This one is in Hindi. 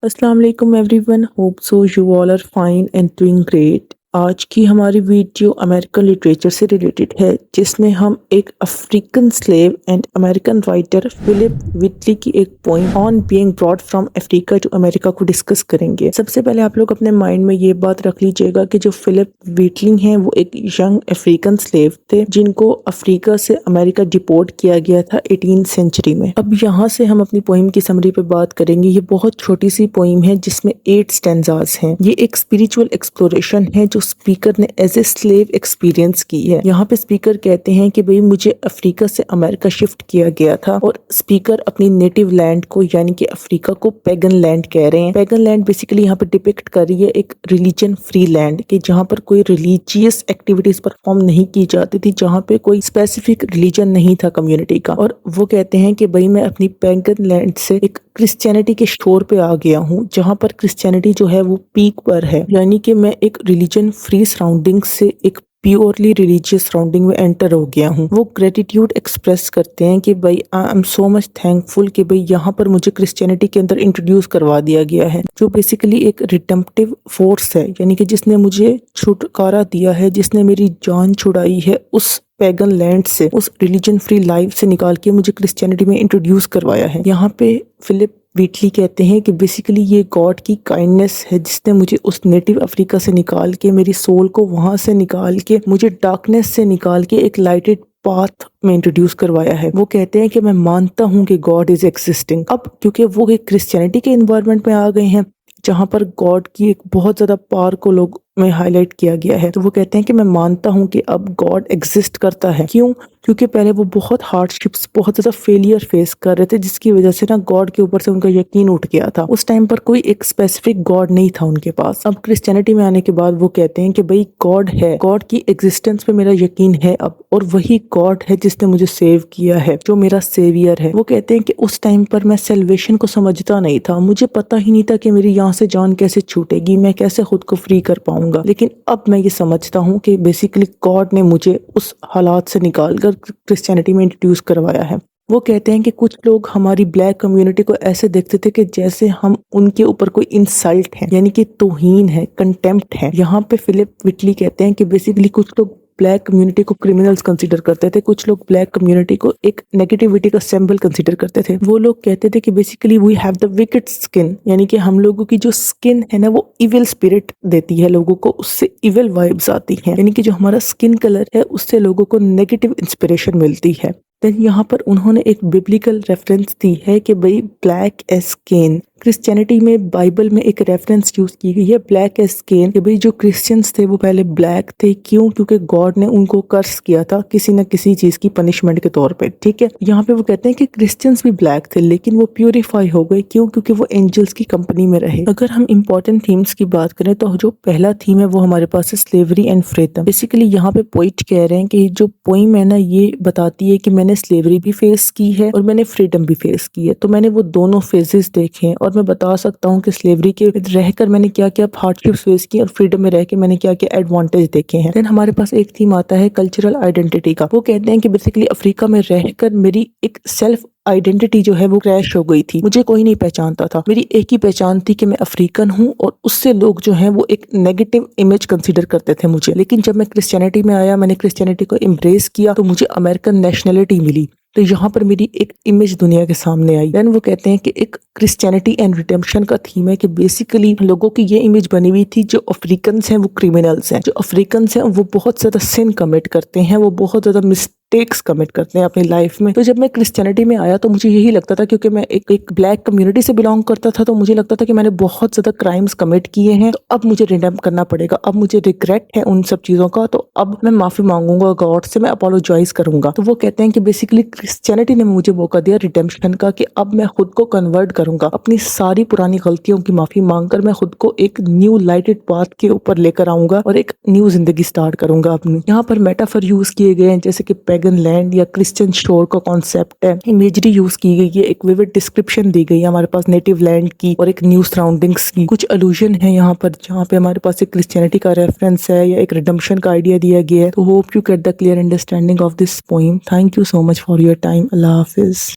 अस्सलाम वालेकुम everyone, hope so you all are fine and doing great. आज की हमारी वीडियो अमेरिकन लिटरेचर से रिलेटेड है, जिसमें हम एक African slave and American writer Philip Wheatley की एक poem on being brought from Africa to America को डिस्कस करेंगे। सबसे पहले आप लोग अपने माइंड में ये बात रख लीजिएगा कि जो फिलिप व्हिटली हैं वो एक यंग अफ्रीकन स्लेव थे जिनको अफ्रीका से अमेरिका डिपोर्ट किया गया था 18th सेंचुरी में। अब यहाँ से हम अपनी पोइम की समरी पे बात करेंगे। ये बहुत छोटी सी पोइम है जिसमें 8 स्टैंजास हैं। ये एक स्पिरिचुअल एक्सप्लोरेशन है जो स्पीकर ने एज ए स्लेव एक्सपीरियंस की है। यहाँ पे स्पीकर कहते हैं कि भाई मुझे अफ्रीका से अमेरिका शिफ्ट किया गया था, और स्पीकर अपनी नेटिव लैंड को यानी कि अफ्रीका को पैगन लैंड कह रहे हैं। पैगन लैंड बेसिकली यहाँ पे डिपिक्ट कर रही है एक रिलीजन फ्री लैंड, कि जहाँ पर कोई रिलीजियस एक्टिविटीज परफॉर्म नहीं की जाती थी, जहाँ पे कोई स्पेसिफिक रिलीजन नहीं था कम्युनिटी का। और वो कहते हैं कि भाई मैं अपनी पैगन लैंड से एक क्रिश्चियनिटी के शोर पे आ गया हूँ, जहाँ पर क्रिश्चियनिटी जो है वो पीक पर है, यानी कि मैं एक रिलीजन फ्री सराउंडिंग से एक प्योरली रिलीजियस सराउंडिंग में एंटर हो गया हूँ। वो ग्रेटिट्यूड एक्सप्रेस करते हैं कि भाई I am so much thankful कि भाई यहाँ पर मुझे क्रिश्चियनिटी के अंदर इंट्रोड्यूस करवा दिया गया है, जो बेसिकली एक रिडेम्पटिव फोर्स है, यानी कि जिसने मुझे छुटकारा दिया है, जिसने मेरी जान छुड़ाई है उस पैगन लैंड से, उस रिलीजन फ्री लाइफ से निकाल के मुझे क्रिश्चियनिटी में इंट्रोड्यूस करवाया है। यहाँ पे फिलिप व्हिटली कहते हैं कि बेसिकली ये गॉड की काइंडनेस है जिसने मुझे उस नेटिव अफ्रीका से निकाल के, मेरी सोल को वहां से निकाल के, मुझे डार्कनेस से निकाल के एक लाइटेड पाथ में इंट्रोड्यूस करवाया है। वो कहते हैं कि मैं मानता हूँ कि गॉड इज एग्जिस्टिंग। अब क्योंकि वो एक क्रिश्चियनिटी के इन्वायरमेंट में आ गए हैं जहाँ पर गॉड की एक बहुत ज्यादा पावर को लोग में हाईलाइट किया गया है, तो वो कहते हैं कि मैं मानता हूँ कि अब गॉड एग्जिस्ट करता है। क्यों? क्योंकि पहले वो बहुत हार्डशिप्स, बहुत ज्यादा फेलियर फेस कर रहे थे, जिसकी वजह से ना गॉड के ऊपर से उनका यकीन उठ गया था। उस टाइम पर कोई एक स्पेसिफिक गॉड नहीं था उनके पास। अब क्रिश्चियनिटी में आने के बाद वो कहते हैं कि भाई गॉड है, गॉड की एग्जिस्टेंस पे मेरा यकीन है अब, और वही गॉड है जिसने मुझे सेव किया है, जो मेरा सेवियर है। वो कहते हैं कि उस टाइम पर मैं सेल्वेशन को समझता नहीं था, मुझे पता ही नहीं था कि मेरी यहाँ से जान कैसे छूटेगी, मैं कैसे खुद को फ्री कर पाऊंगा। लेकिन अब मैं ये समझता हूँ कि बेसिकली गॉड ने मुझे उस हालात से निकालकर क्रिश्चियनिटी में इंट्रोड्यूस करवाया है। वो कहते हैं कि कुछ लोग हमारी ब्लैक कम्युनिटी को ऐसे देखते थे कि जैसे हम उनके ऊपर कोई इंसल्ट है, यानी कि तौहीन है, कंटेम्प्ट है। यहाँ पे फिलिप व्हिटली कहते हैं कि बेसिकली कुछ लोग ब्लैक कम्युनिटी को क्रिमिनल्स कंसीडर करते थे, कुछ लोग ब्लैक कम्युनिटी को एक नेगेटिविटी का सिंबल कंसीडर करते थे। वो लोग कहते थे कि basically we have the wicked skin, यानी कि हम लोगों की जो स्किन है ना वो इविल स्पिरिट देती है लोगों को, उससे इविल वाइब्स आती हैं, यानी कि जो हमारा स्किन कलर है उससे लोगों को नेगेटिव इंस्पिरेशन मिलती है। देन यहाँ पर उन्होंने एक बिब्लिकल रेफरेंस दी है कि भाई ब्लैक एज केन, क्रिश्चियनिटी में बाइबल में एक रेफरेंस यूज की गई है ब्लैक एज केन, कि भाई जो क्रिश्चियंस थे वो पहले ब्लैक थे। क्यों? क्योंकि गॉड ने उनको कर्स किया था किसी न किसी चीज की पनिशमेंट के तौर पे। ठीक है, यहाँ पे वो कहते हैं कि क्रिश्चियंस भी ब्लैक थे लेकिन वो प्यूरिफाई हो गए। क्यों? क्योंकि वो एंजल्स की कंपनी में रहे। अगर हम इंपॉर्टेंट थीम्स की बात करें तो जो पहला थीम है वो हमारे पास है स्लेवरी एंड फ्रीडम। बेसिकली यहाँ पे पोइट कह रहे हैं कि जो पोइम है ना ये बताती है कि मैंने स्लेवरी भी फेस की है और मैंने फ्रीडम भी फेस की है, तो मैंने वो दोनों फेजेस देखे हैं, और मैं बता सकता हूँ कि स्लेवरी के रहकर मैंने क्या क्या हार्डशिप्स फेस की और फ्रीडम में रह के मैंने क्या क्या एडवांटेज देखे हैं। देन हमारे पास एक थीम आता है कल्चरल आइडेंटिटी का। वो कहते हैं कि बेसिकली अफ्रीका में रहकर मेरी एक सेल्फ आइडेंटिटी जो है वो क्रैश हो गई थी, मुझे कोई नहीं पहचानता था। मेरी एक ही पहचान थी कि मैं अफ्रीकन हूँ, और उससे लोग जो हैं वो एक नेगेटिव इमेज कंसीडर करते थे मुझे। लेकिन जब मैं क्रिश्चियनिटी में आया, मैंने क्रिश्चियनिटी को एम्ब्रेस किया, तो मुझे अमेरिकन नेशनलिटी मिली, तो यहाँ पर मेरी एक इमेज दुनिया के सामने आई। देन वो कहते हैं कि एक क्रिश्चियनिटी एंड रिडेम्पशन का थीम है कि बेसिकली लोगों की ये इमेज बनी हुई थी जो अफ्रीकन्स हैं वो क्रिमिनल्स हैं, जो अफ्रीकन्स हैं वो बहुत ज्यादा सिन कमिट करते हैं, वो बहुत ज्यादा मिस्टेक्स कमिट करते हैं अपनी लाइफ में। तो जब मैं क्रिश्चियनिटी में आया तो मुझे यही लगता था, क्योंकि मैं एक ब्लैक कम्युनिटी से बिलोंग करता था, तो मुझे लगता था कि मैंने बहुत ज्यादा क्राइम्स कमिट किए हैं, तो अब मुझे रिडेम्प करना पड़ेगा, अब मुझे रिग्रेट है उन सब चीजों का, तो अब मैं माफी मांगूंगा गॉड से, मैं अपोलोजाइज करूंगा। तो वो कहते हैं कि बेसिकली क्रिश्चियनिटी ने मुझे मौका दिया रिडेम्पशन का, कि अब मैं खुद को कन्वर्ट करूंगा, अपनी सारी पुरानी गलतियों की माफी मांगकर मैं खुद को एक न्यू लाइटेड पाथ के ऊपर लेकर आऊंगा और एक न्यू जिंदगी स्टार्ट करूंगा अपनी। यहाँ पर मेटाफर यूज किए गए हैं जैसे कि पैगन लैंड या क्रिश्चियन शोर का कॉन्सेप्ट है, इमेजरी यूज की गई है, एक विविड डिस्क्रिप्शन दी गई है हमारे पास नेटिव लैंड की और एक न्यू सराउंडिंग्स की। कुछ अल्यूजन है यहाँ पर जहाँ पे हमारे पास एक क्रिश्चियनिटी का रेफरेंस है या एक रिडेम्पशन का आइडिया दिया गया है। तो hope you get the clear understanding of this poem. Thank you so much for your time. Allah Hafiz.